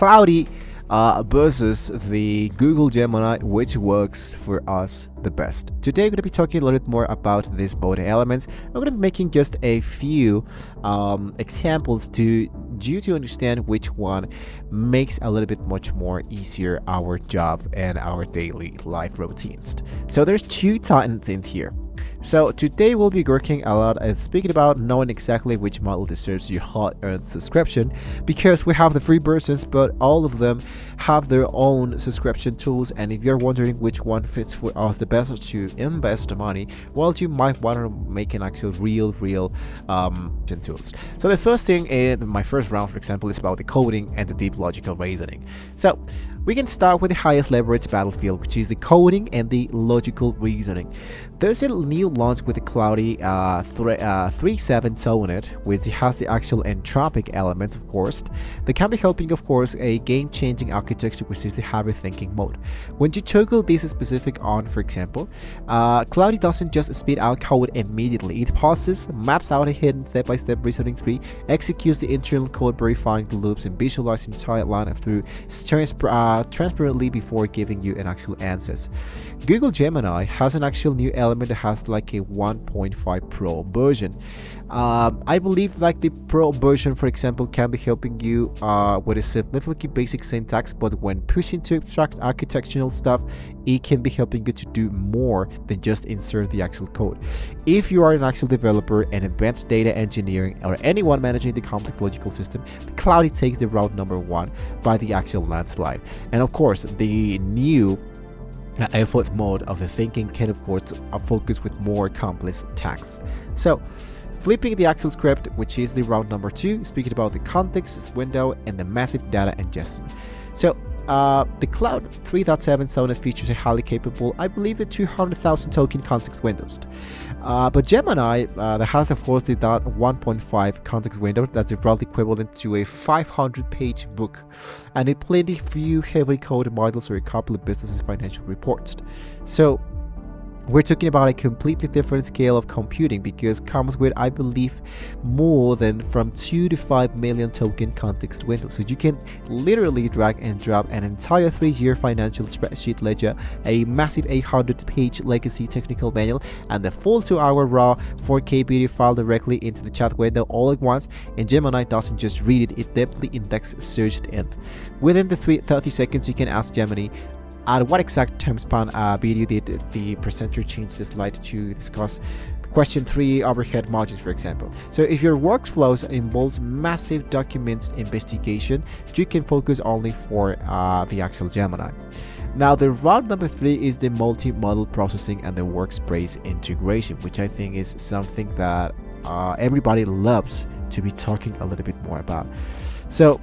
Cloudy versus the Google Gemini, which works for us the best. Today, we're going to be talking a little bit more about these both elements. I'm going to be making just a few examples to you to understand which one makes a little bit much more easier our job and our daily life routines. So there's two titans in here. So today we'll be working a lot and speaking about knowing exactly which model deserves your hard-earned subscription, because we have the free versions, but all of them have their own subscription tools. And if you're wondering which one fits for us the best to invest the money, well, you might want to make an actual real tools. So the first thing in my first round, for example, is about the coding and the deep logical reasoning. So we can start with the highest leverage battlefield, which is the coding and the logical reasoning. There's a new launch with the Cloudy 3.7 Sonnet, which has the actual entropic element, of course. That can be helping, of course, a game-changing architecture, which is the hybrid thinking mode. When you toggle this specific on, for example, Cloudy doesn't just spit out code immediately. It pauses, maps out a hidden step-by-step reasoning tree, executes the internal code, verifying the loops, and visualizes the entire line of through transparently before giving you an actual answers. Google Gemini has an actual new element that has like a 1.5 Pro version. I believe like the Pro version, for example, can be helping you with a significantly basic syntax, but when pushing to abstract architectural stuff, it can be helping you to do more than just insert the actual code. If you are an actual developer and advanced data engineering, or anyone managing the complex logical system, the Cloudy takes the route number one by the actual landslide. And of course, the new effort mode of the thinking can of course focus with more complex tasks. So flipping the actual script, which is the route number two, speaking about the context window and the massive data ingestion. So the Cloud 3.7 Sonnet features a highly capable, I believe, the 200,000 token context windows. But Gemini that has, of course, the .1.5 context window that's roughly equivalent to a 500-page book, and it plenty few heavily coded models or a couple of business financial reports. So we're talking about a completely different scale of computing, because it comes with, I believe, more than from 2 to 5 million token context windows. So you can literally drag and drop an entire 3-year financial spreadsheet ledger, a massive 800-page legacy technical manual, and the full 2-hour raw 4K video file directly into the chat window all at once. And Gemini doesn't just read it, it depthly indexes searched in. Within the 30 seconds, you can ask Gemini, at what exact time span video did the presenter change the slide to discuss question 3 overhead margins, for example. So if your workflows involves massive documents investigation, you can focus only for the actual Gemini. Now the route number 3 is the multi-model processing and the workspace integration, which I think is something that everybody loves to be talking a little bit more about. So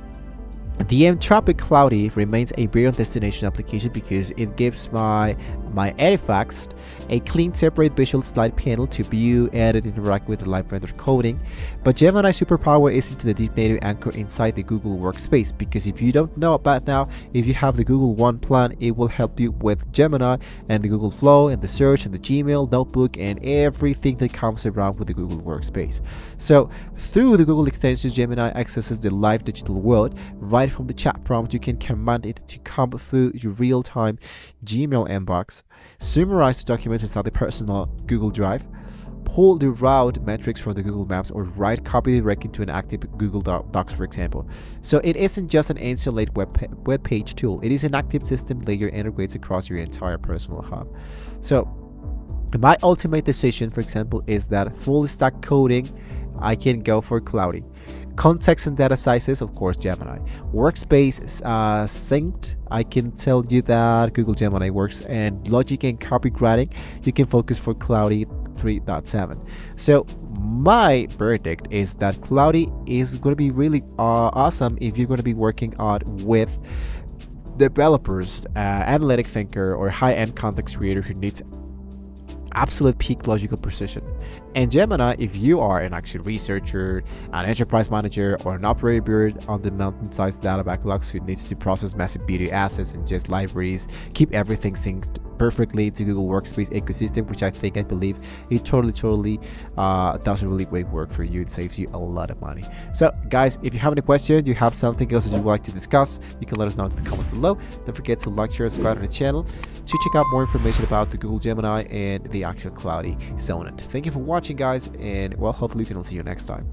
the entropic Cloudy remains a brilliant destination application because it gives my artifacts a clean, separate visual slide panel to view, edit, and interact with the live render coding. But Gemini's superpower is into the deep native anchor inside the Google Workspace, because if you don't know about now, if you have the Google One plan, it will help you with Gemini and the Google Flow and the search and the Gmail, Notebook, and everything that comes around with the Google Workspace. So through the Google extensions, Gemini accesses the live digital world. Right from the chat prompt, you can command it to come through your real-time Gmail inbox, summarize the documents inside the personal Google Drive, pull the route metrics from the Google Maps, or write copy directly to an active Google Docs, for example. So it isn't just an insulated web page tool, it is an active system layer integrates across your entire personal hub. So my ultimate decision, for example, is that full stack coding, I can go for Cloudy. Context and data sizes, of course, Gemini. Workspace synced, I can tell you that Google Gemini works. And logic and copywriting, you can focus for Cloudy 3.7. So my verdict is that Cloudy is going to be really awesome if you're going to be working on with developers, analytic thinker, or high-end context creator who needs absolute peak logical precision. And Gemini, if you are an actual researcher, an enterprise manager, or an operator on the mountain-sized data backlogs who needs to process massive video assets and just libraries, keep everything synced perfectly to Google Workspace ecosystem, which I believe it totally does a really great work for you. It saves you a lot of money. So guys, if you have any questions, you have something else that you would like to discuss, you can let us know in the comments below. Don't forget to like, share, subscribe to the channel to check out more information about the Google Gemini and the actual Cloudy Sonnet. Thank you for watching, guys, and well, hopefully we can see you next time.